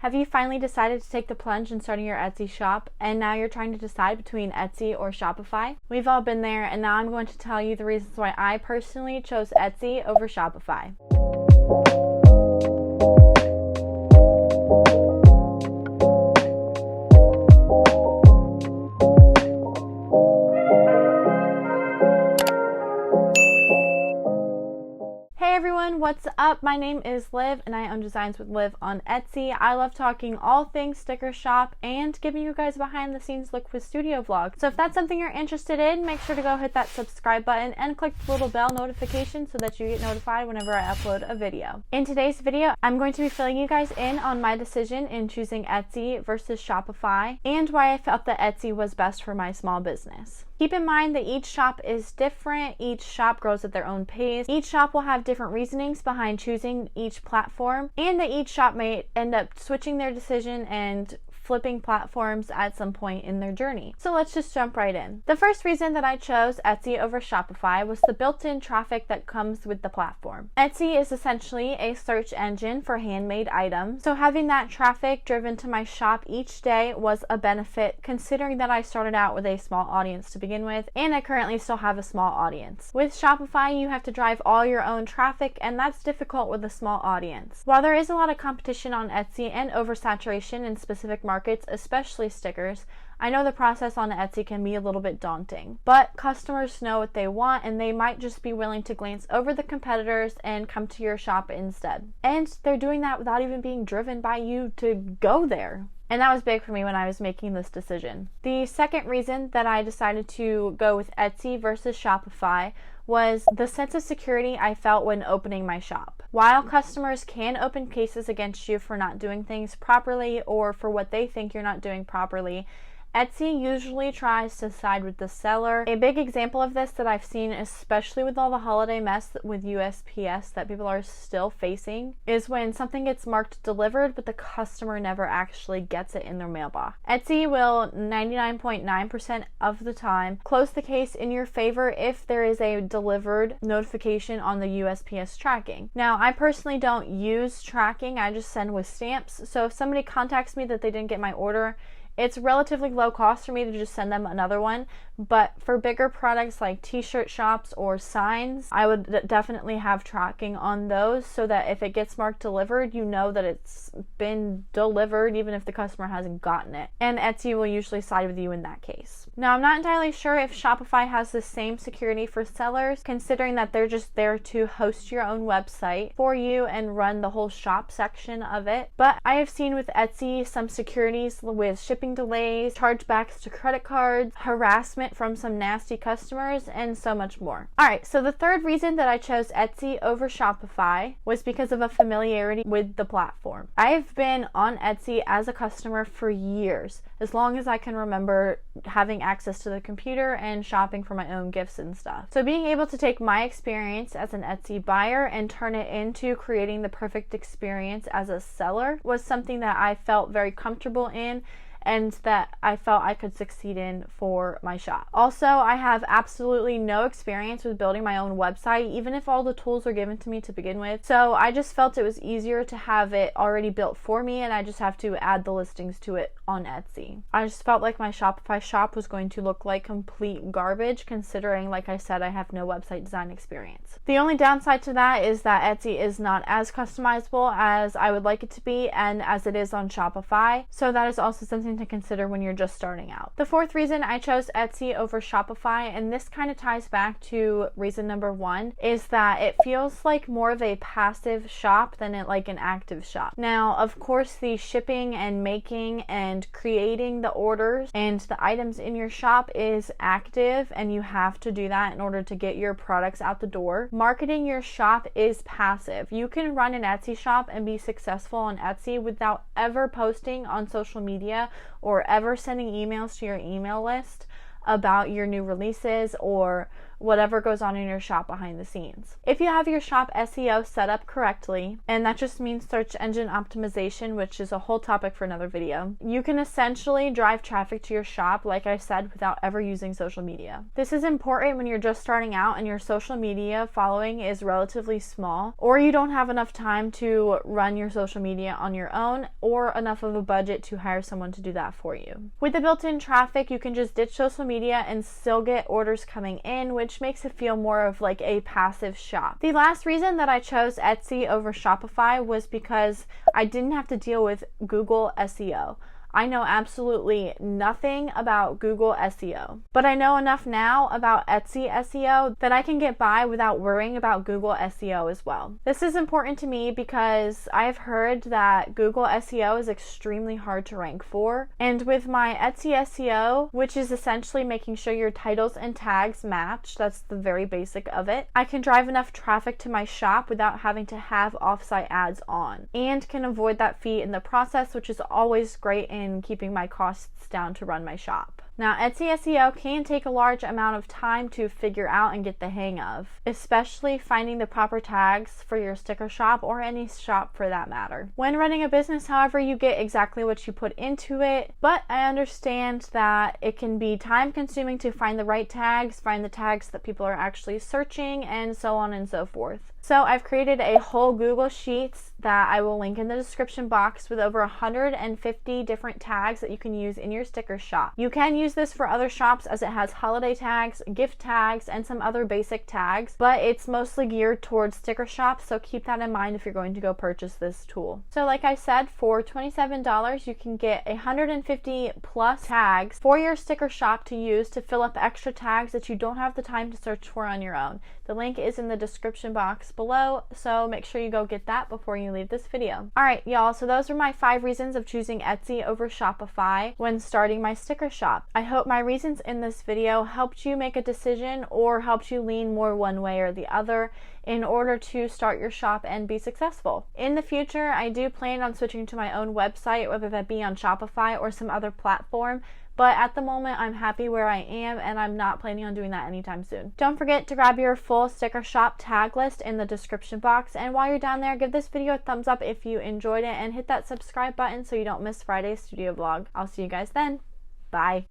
Have you finally decided to take the plunge in starting your Etsy shop, and now you're trying to decide between Etsy or Shopify? We've all been there, and now I'm going to tell you the reasons why I personally chose Etsy over Shopify. Hey everyone, what's up? My name is Liv and I own Designs with Liv on Etsy. I love talking all things sticker shop and giving you guys a behind the scenes look with studio vlogs. So if that's something you're interested in, make sure to go hit that subscribe button and click the little bell notification so that you get notified whenever I upload a video. In today's video, I'm going to be filling you guys in on my decision in choosing Etsy versus Shopify and why I felt that Etsy was best for my small business. Keep in mind that each shop is different, each shop grows at their own pace, each shop will have different reasonings behind choosing each platform, and that each shop may end up switching their decision and flipping platforms at some point in their journey. So let's just jump right in. The first reason that I chose Etsy over Shopify was the built-in traffic that comes with the platform. Etsy is essentially a search engine for handmade items, so having that traffic driven to my shop each day was a benefit, considering that I started out with a small audience to begin with, and I currently still have a small audience. With Shopify, you have to drive all your own traffic, and that's difficult with a small audience. While there is a lot of competition on Etsy and oversaturation in specific markets, especially stickers, I know the process on Etsy can be a little bit daunting, but customers know what they want and they might just be willing to glance over the competitors and come to your shop instead. And they're doing that without even being driven by you to go there. And that was big for me when I was making this decision. The second reason that I decided to go with Etsy versus Shopify was the sense of security I felt when opening my shop. While customers can open cases against you for not doing things properly or for what they think you're not doing properly, Etsy usually tries to side with the seller. A big example of this that I've seen, especially with all the holiday mess with USPS that people are still facing, is when something gets marked delivered but the customer never actually gets it in their mailbox. Etsy will 99.9% of the time close the case in your favor if there is a delivered notification on the USPS tracking. Now, I personally don't use tracking, I just send with stamps, so if somebody contacts me that they didn't get my order, it's relatively low cost for me to just send them another one, but for bigger products like t-shirt shops or signs, I would definitely have tracking on those so that if it gets marked delivered, you know that it's been delivered even if the customer hasn't gotten it. And Etsy will usually side with you in that case. Now, I'm not entirely sure if Shopify has the same security for sellers, considering that they're just there to host your own website for you and run the whole shop section of it. But I have seen with Etsy some securities with shipping delays, chargebacks to credit cards, harassment from some nasty customers, and so much more. Alright, so the third reason that I chose Etsy over Shopify was because of a familiarity with the platform. I have been on Etsy as a customer for years, as long as I can remember having access to the computer and shopping for my own gifts and stuff. So being able to take my experience as an Etsy buyer and turn it into creating the perfect experience as a seller was something that I felt very comfortable in and that I felt I could succeed in for my shop. Also, I have absolutely no experience with building my own website, even if all the tools were given to me to begin with. So I just felt it was easier to have it already built for me and I just have to add the listings to it on Etsy. I just felt like my Shopify shop was going to look like complete garbage, considering, like I said, I have no website design experience. The only downside to that is that Etsy is not as customizable as I would like it to be and as it is on Shopify. So that is also something to consider when you're just starting out. The fourth reason I chose Etsy over Shopify, and this kind of ties back to reason number one, is that it feels like more of a passive shop than like an active shop. Now, of course, the shipping and making and creating the orders and the items in your shop is active, and you have to do that in order to get your products out the door. Marketing your shop is passive. You can run an Etsy shop and be successful on Etsy without ever posting on social media or ever sending emails to your email list about your new releases or whatever goes on in your shop behind the scenes. If you have your shop SEO set up correctly, and that just means search engine optimization, which is a whole topic for another video, you can essentially drive traffic to your shop, like I said, without ever using social media. This is important when you're just starting out and your social media following is relatively small, or you don't have enough time to run your social media on your own, or enough of a budget to hire someone to do that for you. With the built-in traffic, you can just ditch social media and still get orders coming in, which makes it feel more of like a passive shop. The last reason that I chose Etsy over Shopify was because I didn't have to deal with Google SEO. I know absolutely nothing about Google SEO, but I know enough now about Etsy SEO that I can get by without worrying about Google SEO as well. This is important to me because I've heard that Google SEO is extremely hard to rank for, and with my Etsy SEO, which is essentially making sure your titles and tags match, that's the very basic of it, I can drive enough traffic to my shop without having to have offsite ads on, and can avoid that fee in the process, which is always great in keeping my costs down to run my shop. Now, Etsy SEO can take a large amount of time to figure out and get the hang of, especially finding the proper tags for your sticker shop or any shop for that matter. When running a business, however, you get exactly what you put into it, but I understand that it can be time consuming to find the right tags, find the tags that people are actually searching, and so on and so forth. So I've created a whole Google Sheets that I will link in the description box with over 150 different tags that you can use in your sticker shop. You can use this for other shops as it has holiday tags, gift tags, and some other basic tags, but it's mostly geared towards sticker shops, so keep that in mind if you're going to go purchase this tool. So like I said, for $27 you can get 150 plus tags for your sticker shop to use to fill up extra tags that you don't have the time to search for on your own. The link is in the description box below, so make sure you go get that before you leave this video. Alright y'all, so those are my 5 reasons of choosing Etsy over Shopify when starting my sticker shop. I hope my reasons in this video helped you make a decision or helped you lean more one way or the other in order to start your shop and be successful. In the future, I do plan on switching to my own website, whether that be on Shopify or some other platform, but at the moment I'm happy where I am and I'm not planning on doing that anytime soon. Don't forget to grab your full sticker shop tag list in the description box, and while you're down there, give this video a thumbs up if you enjoyed it and hit that subscribe button so you don't miss Friday's studio vlog. I'll see you guys then. Bye.